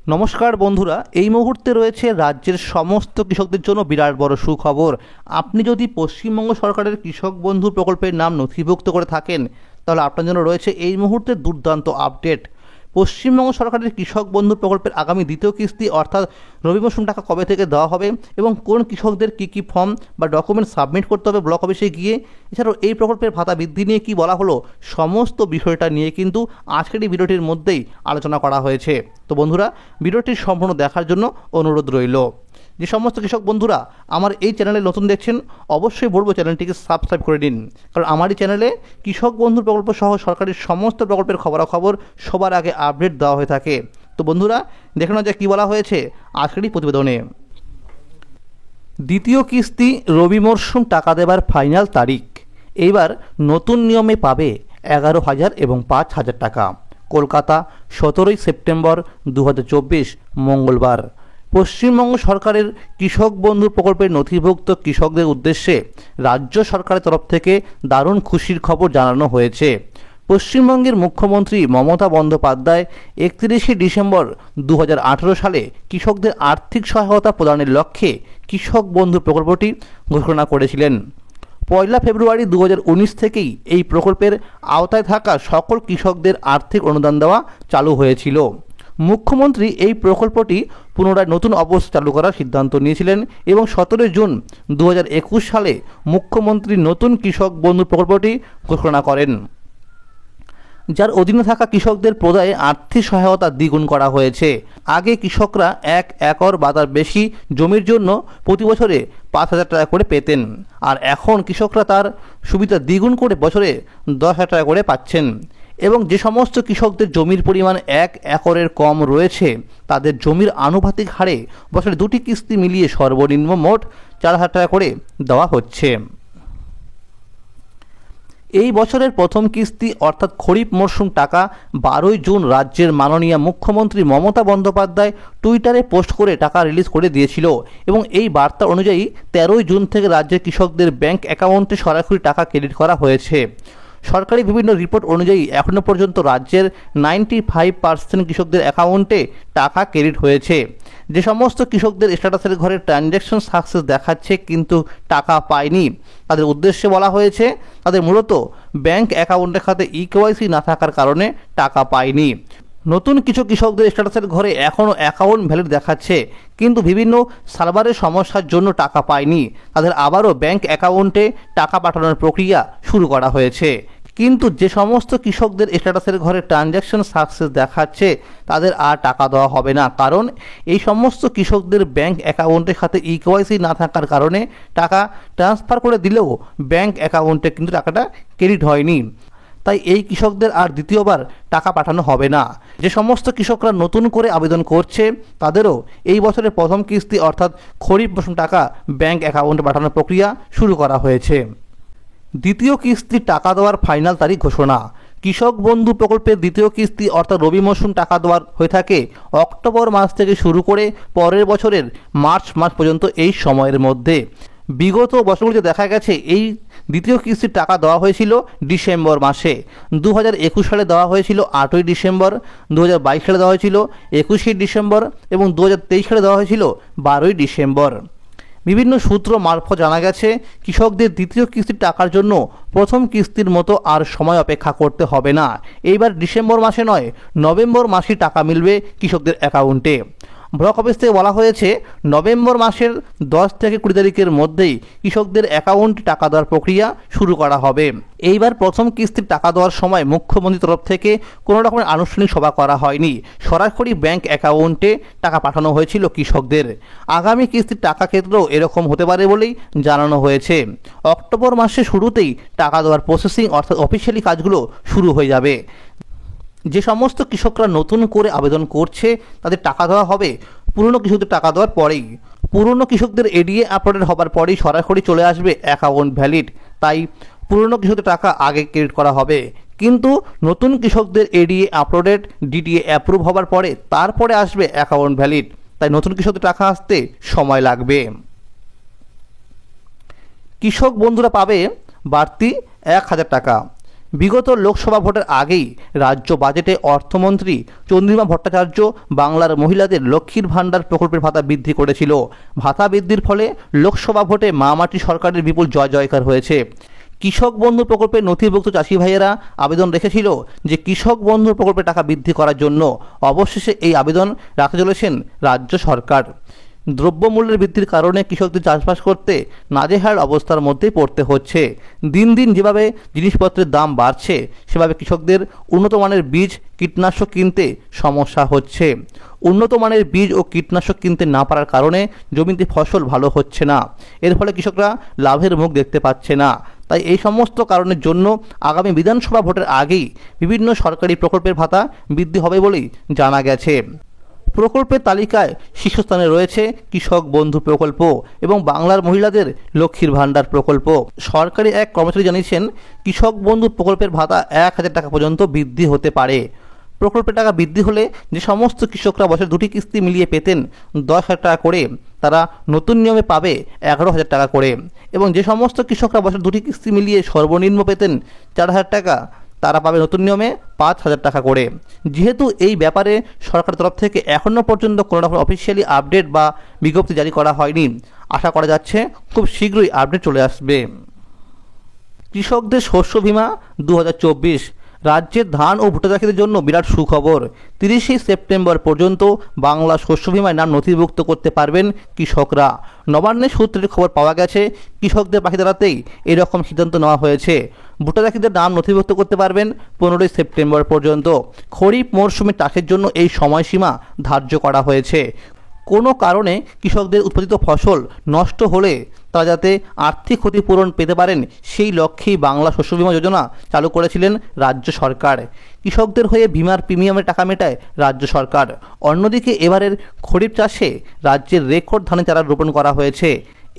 নমস্কার বন্ধুরা, এই মুহূর্তে রয়েছে রাজ্যের সমস্ত কৃষকদের জন্য বিরাট বড় সুখবর। আপনি যদি পশ্চিমবঙ্গ সরকারের কৃষক বন্ধু প্রকল্পের নাম নথিভুক্ত করে থাকেন, তাহলে আপনার জন্য রয়েছে এই মুহূর্তে দুর্দান্ত আপডেট। পশ্চিমবঙ্গ সরকারের কৃষক বন্ধু প্রকল্পের আগামী দ্বিতীয় কিস্তি অর্থাৎ রবি মরশুম টাকা কবে থেকে দেওয়া হবে এবং কোন কৃষকদের কী ফর্ম বা ডকুমেন্ট সাবমিট করতে হবে ব্লক অফিসে গিয়ে, এছাড়াও এই প্রকল্পের ভাতা বৃদ্ধি নিয়ে কী বলা হলো, সমস্ত বিষয়টা নিয়ে কিন্তু আজকের এই ভিডিওটির মধ্যেই আলোচনা করা হয়েছে। তো বন্ধুরা, ভিডিওটির সম্পূর্ণ দেখার জন্য অনুরোধ রইল। যে সমস্ত কৃষক বন্ধুরা আমার এই চ্যানেলে নতুন দেখছেন, অবশ্যই বলবো চ্যানেলটিকে সাবস্ক্রাইব করে দিন, কারণ আমার এই চ্যানেলে কৃষক বন্ধু প্রকল্প সহ সরকারি সমস্ত প্রকল্পের খবরাখবর সবার আগে আপডেট দেওয়া হয়ে থাকে। তো বন্ধুরা, দেখে নেওয়া যাক কী বলা হয়েছে আজকের এই প্রতিবেদনে। দ্বিতীয় কিস্তি রবি মরশুম টাকা দেবার ফাইনাল তারিখ। এইবার নতুন নিয়মে পাবে 11,000 এবং 5,000 টাকা। কলকাতা, 17 সেপ্টেম্বর 2024 মঙ্গলবার। পশ্চিমবঙ্গ সরকারের কৃষক বন্ধু প্রকল্পের নথিভুক্ত কৃষকদের উদ্দেশ্যে রাজ্য সরকারের তরফ থেকে দারুণ খুশির খবর জানানো হয়েছে। পশ্চিমবঙ্গের মুখ্যমন্ত্রী মমতা বন্দ্যোপাধ্যায় 31 ডিসেম্বর 2018 সালে কৃষকদের আর্থিক সহায়তা প্রদানের লক্ষ্যে কৃষক বন্ধু প্রকল্পটি ঘোষণা করেছিলেন। 1 ফেব্রুয়ারি 2019 থেকেই এই প্রকল্পের আওতায় থাকা সকল কৃষকদের আর্থিক অনুদান দেওয়া চালু হয়েছিল। মুখ্যমন্ত্রী এই প্রকল্পটি পুনরায় নতুন অবস্থা চালু করার সিদ্ধান্ত নিয়েছিলেন এবং 17 জুন 2021 সালে মুখ্যমন্ত্রী নতুন কৃষক বন্ধু প্রকল্পটি ঘোষণা করেন, যার অধীনে থাকা কৃষকদের প্রদায়ে আর্থিক সহায়তা দ্বিগুণ করা হয়েছে। আগে কৃষকরা 1 একর বা তার বেশি জমির জন্য প্রতি বছরে 5,000 টাকা করে পেতেন, আর এখন কৃষকরা তার সুবিধা দ্বিগুণ করে বছরে 10,000 টাকা করে পাচ্ছেন। এবং যে সমস্ত কৃষকদের জমির পরিমাণ 1 একরের কম রয়েছে, তাদের জমির আনুপাতিক হারে বছরে 2টি কিস্তি মিলিয়ে সর্বনিম্ন মোট 4,000 টাকা করে দেওয়া হচ্ছে। এই বছরের প্রথম কিস্তি অর্থাৎ খরিফ মরশুম টাকা 12 জুন রাজ্যের মাননীয় মুখ্যমন্ত্রী মমতা বন্দ্যোপাধ্যায় টুইটারে পোস্ট করে টাকা রিলিজ করে দিয়েছিল এবং এই বার্তা অনুযায়ী 13 জুন থেকে রাজ্যের কৃষকদের ব্যাংক অ্যাকাউন্টে সরাসরি টাকা ক্রেডিট করা হয়েছে। সরকারি বিভিন্ন রিপোর্ট অনুযায়ী এখনও পর্যন্ত রাজ্যের 95% কৃষকদের অ্যাকাউন্টে টাকা ক্রেডিট হয়েছে। যে সমস্ত কৃষকদের স্ট্যাটাসের ঘরে ট্রানজ্যাকশন সাকসেস দেখাচ্ছে কিন্তু টাকা পায়নি, তাদের উদ্দেশ্যে বলা হয়েছে তাদের মূলত ব্যাংক অ্যাকাউন্টের খাতে ইকেওয়াইসি না থাকার কারণে টাকা পায়নি। নতুন কিছু কৃষকদের স্ট্যাটাসের ঘরে এখনও অ্যাকাউন্ট ভ্যালিড দেখাচ্ছে কিন্তু বিভিন্ন সার্ভারের সমস্যার জন্য টাকা পায়নি, তাদের আবারও ব্যাংক অ্যাকাউন্টে টাকা পাঠানোর প্রক্রিয়া শুরু করা হয়েছে। কিন্তু যে সমস্ত কৃষকদের স্ট্যাটাসের ঘরে ট্রানজ্যাকশন সাকসেস দেখাচ্ছে তাদের আর টাকা দেওয়া হবে না, কারণ এই সমস্ত কৃষকদের ব্যাংক অ্যাকাউন্টের খাতে ইকেওয়াইসি না থাকার কারণে টাকা ট্রান্সফার করে দিলেও ব্যাংক অ্যাকাউন্টে কিন্তু টাকাটা ক্রেডিট হয়নি। তাই এই কৃষকদের আর দ্বিতীয়বার টাকা পাঠানো হবে না। যে সমস্ত কৃষকরা নতুন করে আবেদন করছে তাদেরও এই বছরের প্রথম কিস্তি অর্থাৎ খরিফ মরশুম টাকা ব্যাংক অ্যাকাউন্টে পাঠানোর প্রক্রিয়া শুরু করা হয়েছে। দ্বিতীয় কিস্তির টাকা দেওয়ার ফাইনাল তারিখ ঘোষণা। কৃষক বন্ধু প্রকল্পের দ্বিতীয় কিস্তি অর্থাৎ রবি মরশুম টাকা দেওয়ার হয়ে থাকে অক্টোবর মাস থেকে শুরু করে পরের বছরের মার্চ মাস পর্যন্ত এই সময়ের মধ্যে। বিগত বছরগুলিতে দেখা গেছে এই দ্বিতীয় কিস্তির টাকা দেওয়া হয়েছিল ডিসেম্বর মাসে। 2021 সালে দেওয়া হয়েছিল 8ই ডিসেম্বর, 2022 সালে দেওয়া হয়েছিল 21শে ডিসেম্বর এবং 2023 সালে দেওয়া হয়েছিল 12ই ডিসেম্বর। বিভিন্ন সূত্র মারফত জানা গেছে কৃষকদের দ্বিতীয় কিস্তির টাকার জন্য প্রথম কিস্তির মতো আর সময় অপেক্ষা করতে হবে না। এইবার ডিসেম্বর মাসে নয়, নভেম্বর মাসে টাকা মিলবে কৃষকদের অ্যাকাউন্টে। ব্লক অফিস থেকে বলা হয়েছে নভেম্বর মাসের 10 থেকে 20 তারিখের মধ্যেই কৃষকদের অ্যাকাউন্টে টাকা দেওয়ার প্রক্রিয়া শুরু করা হবে। এইবার প্রথম কিস্তির টাকা দেওয়ার সময় মুখ্যমন্ত্রীর তরফ থেকে কোনো রকমের আনুষ্ঠানিক সভা করা হয়নি, সরাসরি ব্যাংক অ্যাকাউন্টে টাকা পাঠানো হয়েছিল কৃষকদের। আগামী কিস্তির টাকা ক্ষেত্রেও এরকম হতে পারে বলেই জানানো হয়েছে। অক্টোবর মাসের শুরুতেই টাকা দেওয়ার প্রসেসিং অর্থাৎ অফিসিয়ালি কাজগুলো শুরু হয়ে যাবে। যে সমস্ত কৃষকরা নতুন করে আবেদন করছে তাদের টাকা দেওয়া হবে পুরনো কৃষকদের টাকা দেওয়ার পরেই। পুরনো কৃষকদের এডিএ আপলোডেড হবার পরেই সরাসরি চলে আসবে অ্যাকাউন্ট ভ্যালিড, তাই পুরনো কৃষকদের টাকা আগে ক্রেডিট করা হবে। কিন্তু নতুন কৃষকদের এডিএ আপলোডেড ডিডিএ অ্যাপ্রুভ হবার পরে তারপরে আসবে অ্যাকাউন্ট ভ্যালিড, তাই নতুন কৃষকদের টাকা আসতে সময় লাগবে। কৃষক বন্ধুরা পাবে বাড়তি 1,000 টাকা। বিগত লোকসভা ভোটের আগেই রাজ্য বাজেটে অর্থমন্ত্রী চন্দ্রিমা ভট্টাচার্য বাংলার মহিলাদের লক্ষ্মীর ভাণ্ডার প্রকল্পের ভাতা বৃদ্ধি করেছিল। ভাতা বৃদ্ধির ফলে লোকসভা ভোটে মা মাটি সরকারের বিপুল জয় জয়কার হয়েছে। কৃষক বন্ধু প্রকল্পে নথিভুক্ত চাষি ভাইয়েরা আবেদন রেখেছিল যে কৃষক বন্ধু প্রকল্পে টাকা বৃদ্ধি করার জন্য। অবশেষে এই আবেদন রাখতে চলেছেন রাজ্য সরকার। দ্রব্যমূল্যের বৃদ্ধির কারণে কৃষকদের চাষবাস করতে নাজেহাল অবস্থার মধ্যেই পড়তে হচ্ছে। দিন দিন যেভাবে জিনিসপত্রের দাম বাড়ছে সেভাবে কৃষকদের উন্নত মানের বীজ কীটনাশক কিনতে সমস্যা হচ্ছে। উন্নত মানের বীজ ও কীটনাশক কিনতে না পারার কারণে জমিতে ফসল ভালো হচ্ছে না। এর ফলে কৃষকরা লাভের মুখ দেখতে পাচ্ছে না। তাই এই সমস্ত কারণের জন্য আগামী বিধানসভা ভোটের আগেই বিভিন্ন সরকারি প্রকল্পের ভাতা বৃদ্ধি হবে বলেই জানা গেছে। প্রকল্পের তালিকায় শীর্ষস্থানে রয়েছে কৃষক বন্ধু প্রকল্প এবং বাংলার মহিলাদের লক্ষ্মীর ভাণ্ডার প্রকল্প। সরকারি এক কর্মচারী জানিয়েছেন, কৃষক বন্ধু প্রকল্পের ভাতা 1,000 টাকা পর্যন্ত বৃদ্ধি হতে পারে। প্রকল্পের টাকা বৃদ্ধি হলে যে সমস্ত কৃষকরা বছর দুটি কিস্তি মিলিয়ে পেতেন 10,000 টাকা করে, তারা নতুন নিয়মে পাবে 11,000 টাকা করে, এবং যে সমস্ত কৃষকরা বছর দুটি কিস্তি মিলিয়ে সর্বনিম্ন পেতেন 4,000 টাকা, তারা পাবে নতুন নিয়মে 5,000 টাকা করে। যেহেতু এই ব্যাপারে সরকারের তরফ থেকে এখনও পর্যন্ত কোনো রকম অফিসিয়ালি আপডেট বা বিজ্ঞপ্তি জারি করা হয়নি, আশা করা যাচ্ছে খুব শীঘ্রই আপডেট চলে আসবে। কৃষকদের শস্য বীমা 2024। রাজ্যের ধান ও ভুট্টা চাষিদের জন্য বিরাট সুখবর। 30 সেপ্টেম্বর পর্যন্ত বাংলা শস্য বীমায় নাম নথিভুক্ত করতে পারবেন কৃষকরা। নবান্নের সূত্রের খবর পাওয়া গেছে, কৃষকদের পাশে দাঁড়াতেই এরকম সিদ্ধান্ত নেওয়া হয়েছে। ভুট্টা চাষিদের নাম নথিভুক্ত করতে পারবেন 15 সেপ্টেম্বর পর্যন্ত। খরিফ মরশুমে চাষের জন্য এই সময়সীমা ধার্য করা হয়েছে। কোনো কারণে কৃষকদের উৎপাদিত ফসল নষ্ট হলে তারা যাতে আর্থিক ক্ষতিপূরণ পেতে পারেন সেই লক্ষ্যেই বাংলা শস্য বীমা যোজনা চালু করেছিলেন রাজ্য সরকার। কৃষকদের হয়ে বীমার প্রিমিয়ামের টাকা মেটায় রাজ্য সরকার। অন্যদিকে এবারের খরিফ চাষে রাজ্যের রেকর্ড ধানের চারা রোপণ করা হয়েছে।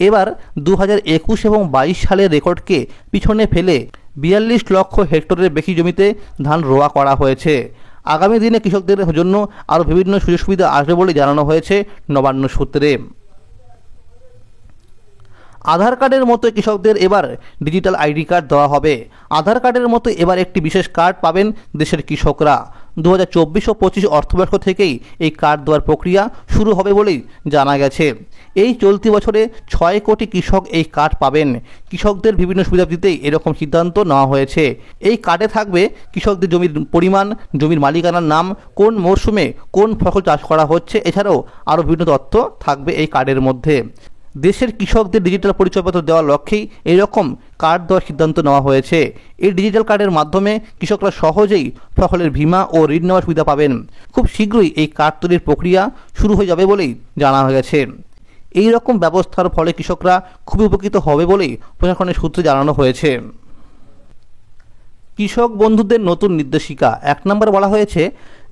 এবার 2021 এবং 22 সালের রেকর্ডকে পিছনে ফেলে 42 লক্ষ হেক্টরের বেশি জমিতে ধান রোয়া করা হয়েছে। আগামী দিনে কৃষকদের জন্য আরও বিভিন্ন সুযোগ সুবিধা আসবে বলে জানানো হয়েছে নবান্ন সূত্রে। আধার কার্ডের মতো কৃষকদের এবার ডিজিটাল আইডি কার্ড দেওয়া হবে। আধার কার্ডের মতো এবার একটি বিশেষ কার্ড পাবেন দেশের কৃষকরা। 2024 ও 25 অর্থবর্ষ থেকেই এই কার্ড দেওয়ার প্রক্রিয়া শুরু হবে বলেই জানা গেছে। এই চলতি বছরে 6 কোটি কৃষক এই কার্ড পাবেন। কৃষকদের বিভিন্ন সুবিধা দিতেই এরকম সিদ্ধান্ত নেওয়া হয়েছে। এই কার্ডে থাকবে কৃষকদের জমির পরিমাণ, জমির মালিকানার নাম, কোন মরশুমে কোন ফসল চাষ করা হচ্ছে, এছাড়াও আরও বিভিন্ন তথ্য থাকবে এই কার্ডের মধ্যে। দেশের কৃষকদের ডিজিটাল পরিচয়পত্র দেওয়ার লক্ষ্যেই এইরকম কার্ড দেওয়ার সিদ্ধান্ত নেওয়া হয়েছে। এই ডিজিটাল কার্ডের মাধ্যমে কৃষকরা সহজেই ফসলের বীমা ও ঋণ নেওয়ার সুবিধা পাবেন। খুব শীঘ্রই এই কার্ড তৈরির প্রক্রিয়া শুরু হয়ে যাবে বলেই জানা গেছে। এই রকম ব্যবস্থার ফলে কৃষকরা খুবই উপকৃত হবে বলেই প্রশাসনের সূত্রে জানানো হয়েছে। কৃষক বন্ধুদের নতুন নির্দেশিকা। 1 নম্বর বলা হয়েছে,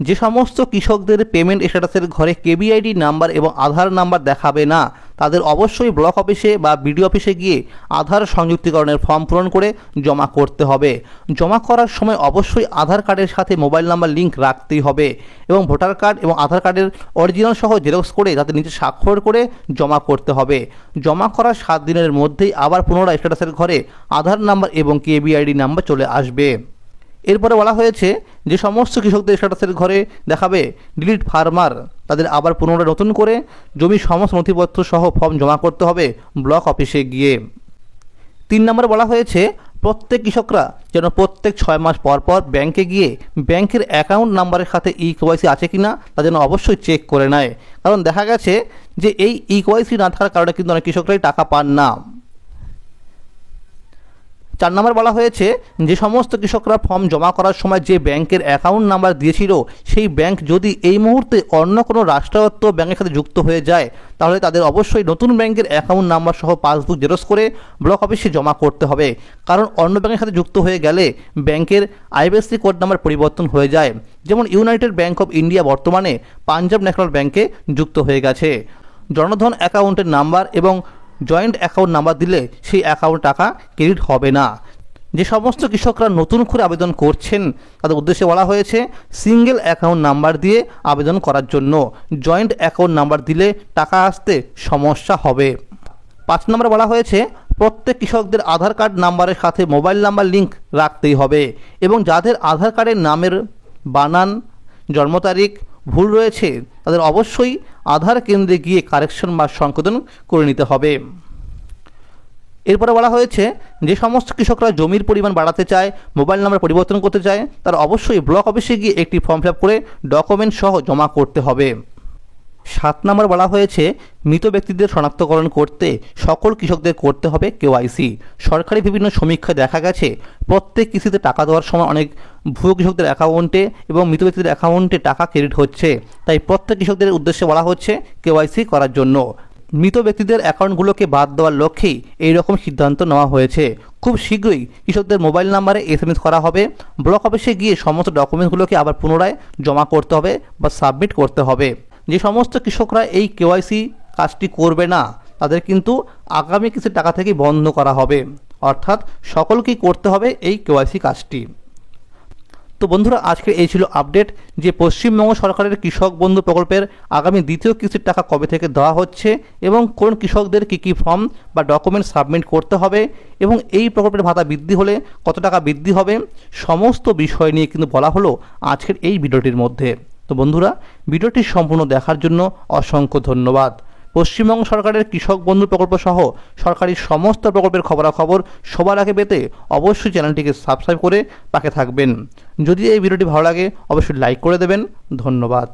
যে সমস্ত কৃষকদের পেমেন্ট স্ট্যাটাসের ঘরে কেবিআইডি নাম্বার এবং আধার নাম্বার দেখাবে না, তাদের অবশ্যই ব্লক অফিসে বা বিডিও অফিসে গিয়ে আধার সংযুক্তিকরণের ফর্ম পূরণ করে জমা করতে হবে। জমা করার সময় অবশ্যই আধার কার্ডের সাথে মোবাইল নাম্বার লিঙ্ক রাখতেই হবে এবং ভোটার কার্ড এবং আধার কার্ডের অরিজিনাল সহ জেরক্স করে তাতে নিচে স্বাক্ষর করে জমা করতে হবে। জমা করার 7 দিনের মধ্যেই আবার পুনরায় স্ট্যাটাসের ঘরে আধার নাম্বার এবং কেবিআইডি নাম্বার চলে আসবে। এরপরে বলা হয়েছে, যে সমস্ত কৃষকদের স্ট্যাটাসের ঘরে দেখাবে ডিলিট ফার্মার, তাদের আবার পুনরায় নতুন করে জমির সমস্ত নথিপত্র সহ ফর্ম জমা করতে হবে ব্লক অফিসে গিয়ে। 3 নম্বরে বলা হয়েছে, প্রত্যেক কৃষকরা যেন প্রত্যেক 6 মাস পর পর ব্যাংকে গিয়ে ব্যাংকের অ্যাকাউন্ট নাম্বারের সাথে ইকেওয়াইসি আছে কিনা তা যেন অবশ্যই চেক করে নেয়। কারণ দেখা গেছে যে এই ইকেওয়াইসি না থাকার কারণে কিন্তু অনেক কৃষকরাই টাকা পান না। 4 নম্বর বলা হয়েছে, যে সমস্ত কৃষকরা ফর্ম জমা করার সময় যে ব্যাংকের অ্যাকাউন্ট নাম্বার দিয়েছিল সেই ব্যাংক যদি এই মুহূর্তে অন্য কোনো রাষ্ট্রায়ত্ত ব্যাংকের সাথে যুক্ত হয়ে যায়, তাহলে তাদের অবশ্যই নতুন ব্যাংকের অ্যাকাউন্ট নাম্বার সহ পাসবুক জেরক্স করে ব্লক অফিসে জমা করতে হবে। কারণ অন্য ব্যাংকের সাথে যুক্ত হয়ে গেলে ব্যাংকের আইএফএসসি কোড নাম্বার পরিবর্তন হয়ে যায়। যেমন ইউনাইটেড ব্যাংক অফ ইন্ডিয়া বর্তমানে পাঞ্জাব ন্যাশনাল ব্যাংকে যুক্ত হয়ে গেছে। জনধন অ্যাকাউন্টের নাম্বার এবং জয়েন্ট অ্যাকাউন্ট নাম্বার দিলে সেই অ্যাকাউন্ট টাকা ক্রেডিট হবে না। যে সমস্ত কৃষকরা নতুন করে আবেদন করছেন তাদের উদ্দেশ্যে বলা হয়েছে, সিঙ্গেল অ্যাকাউন্ট নাম্বার দিয়ে আবেদন করার জন্য। জয়েন্ট অ্যাকাউন্ট নাম্বার দিলে টাকা আসতে সমস্যা হবে। 5 নম্বরে বলা হয়েছে, প্রত্যেক কৃষকদের আধার কার্ড নাম্বারের সাথে মোবাইল নাম্বার লিঙ্ক রাখতেই হবে এবং যাদের আধার কার্ডের নামের বানান জন্ম তারিখ ভুল রয়েছে তাদের অবশ্যই আধার কেন্দ্রে গিয়ে কারেকশন বা সংশোধন করে নিতে হবে। এরপরে বলা হয়েছে যে সমস্ত কৃষকরা জমির পরিমাণ বাড়াতে চায়, মোবাইল নাম্বার পরিবর্তন করতে চায়, তারা অবশ্যই ব্লক অফিসে গিয়ে একটি ফর্ম ফিল আপ করে ডকুমেন্ট সহ জমা করতে হবে। 7 নম্বর বলা হয়েছে মৃত ব্যক্তিদের শনাক্তকরণ করতে সকল কৃষকদের করতে হবে কেওয়াইসি। সরকারি বিভিন্ন সমীক্ষায় দেখা গেছে প্রত্যেক কিস্তিতে টাকা দেওয়ার সময় অনেক ভুয়ো কৃষকদের অ্যাকাউন্টে এবং মৃত ব্যক্তিদের অ্যাকাউন্টে টাকা ক্রেডিট হচ্ছে, তাই প্রত্যেক কৃষকদের উদ্দেশ্যে বলা হচ্ছে কেওয়াইসি করার জন্য। মৃত ব্যক্তিদের অ্যাকাউন্টগুলোকে বাদ দেওয়ার লক্ষ্যেই এই রকম সিদ্ধান্ত নেওয়া হয়েছে। খুব শীঘ্রই কৃষকদের মোবাইল নাম্বারে SMS করা হবে, ব্লক অফিসে গিয়ে সমস্ত ডকুমেন্টসগুলোকে আবার পুনরায় জমা করতে হবে বা সাবমিট করতে হবে। যে সমস্ত কৃষকরা এই কেওয়াইসি কাজটি করবে না তাদের কিন্তু আগামী কিছু টাকা থেকে বন্ধ করা হবে, অর্থাৎ সকলকেই করতে হবে এই কেওয়াইসি কাজটি। তো বন্ধুরা, আজকে এই ছিল আপডেট যে পশ্চিমবঙ্গ সরকারের কৃষক বন্ধু প্রকল্পের আগামী দ্বিতীয় কিস্তির টাকা কবে থেকে দেওয়া হচ্ছে এবং কোন কৃষকদের কী ফর্ম বা ডকুমেন্ট সাবমিট করতে হবে এবং এই প্রকল্পের ভাতা বৃদ্ধি হলে কত টাকা বৃদ্ধি হবে, সমস্ত বিষয় নিয়ে কিন্তু বলা হলো আজকের এই ভিডিওটির মধ্যে। তো বন্ধুরা, ভিডিওটি সম্পূর্ণ দেখার জন্য অসংখ্য ধন্যবাদ। পশ্চিমবঙ্গ সরকারের কৃষক বন্ধু প্রকল্প সহ সরকারি সমস্ত প্রকল্পের খবরাখবর সবার আগে পেতে অবশ্যই চ্যানেলটিকে সাবস্ক্রাইব করে পাশে থাকবেন। যদি এই ভিডিওটি ভালো লাগে অবশ্যই লাইক করে দেবেন। ধন্যবাদ।